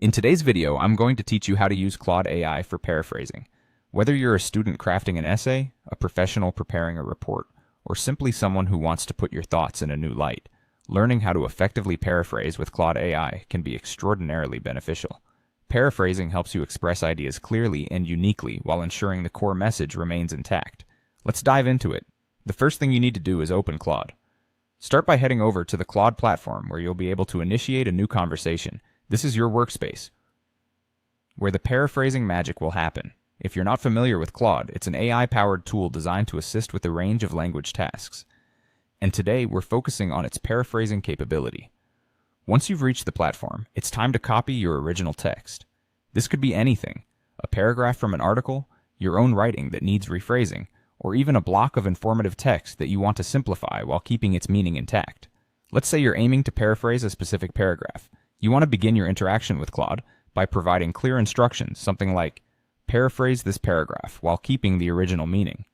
In today's video, I'm going to teach you how to use Claude AI for paraphrasing. Whether you're a student crafting an essay, a professional preparing a report, or simply someone who wants to put your thoughts in a new light, learning how to effectively paraphrase with Claude AI can be extraordinarily beneficial. Paraphrasing helps you express ideas clearly and uniquely while ensuring the core message remains intact. Let's dive into it. The first thing you need to do is open Claude. Start by heading over to the Claude platform where you'll be able to initiate a new conversation. This is your workspace, where the paraphrasing magic will happen. If you're not familiar with Claude, it's an AI-powered tool designed to assist with a range of language tasks. And today, we're focusing on its paraphrasing capability. Once you've reached the platform, it's time to copy your original text. This could be anything: a paragraph from an article, your own writing that needs rephrasing, or even a block of informative text that you want to simplify while keeping its meaning intact. Let's say you're aiming to paraphrase a specific paragraph. You want to begin your interaction with Claude by providing clear instructions, something like, paraphrase this paragraph while keeping the original meaning.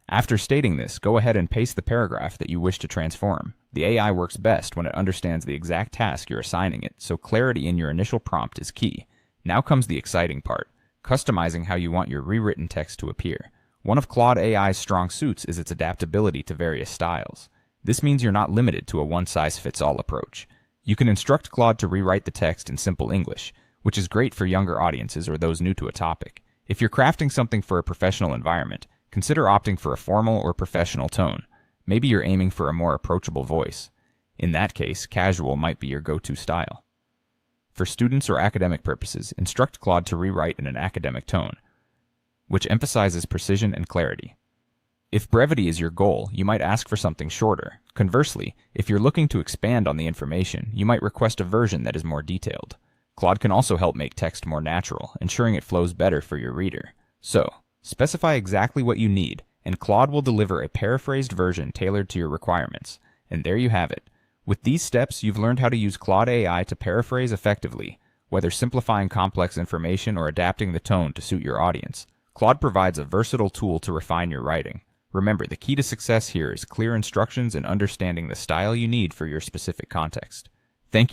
After stating this, go ahead and paste the paragraph that you wish to transform. The AI works best when it understands the exact task you're assigning it, so clarity in your initial prompt is key. Now comes the exciting part: customizing how you want your rewritten text to appear. One of Claude AI's strong suits is its adaptability to various styles. This means you're not limited to a one-size-fits-all approach. You can instruct Claude to rewrite the text in simple English, which is great for younger audiences or those new to a topic. If you're crafting something for a professional environment, consider opting for a formal or professional tone. Maybe you're aiming for a more approachable voice. In that case, casual might be your go-to style. For students or academic purposes, instruct Claude to rewrite in an academic tone, which emphasizes precision and clarity. If brevity is your goal, you might ask for something shorter. Conversely, if you're looking to expand on the information, you might request a version that is more detailed. Claude can also help make text more natural, ensuring it flows better for your reader. So, specify exactly what you need, and Claude will deliver a paraphrased version tailored to your requirements. And there you have it. With these steps, you've learned how to use Claude AI to paraphrase effectively, whether simplifying complex information or adapting the tone to suit your audience. Claude provides a versatile tool to refine your writing. Remember, the key to success here is clear instructions and understanding the style you need for your specific context. Thank you.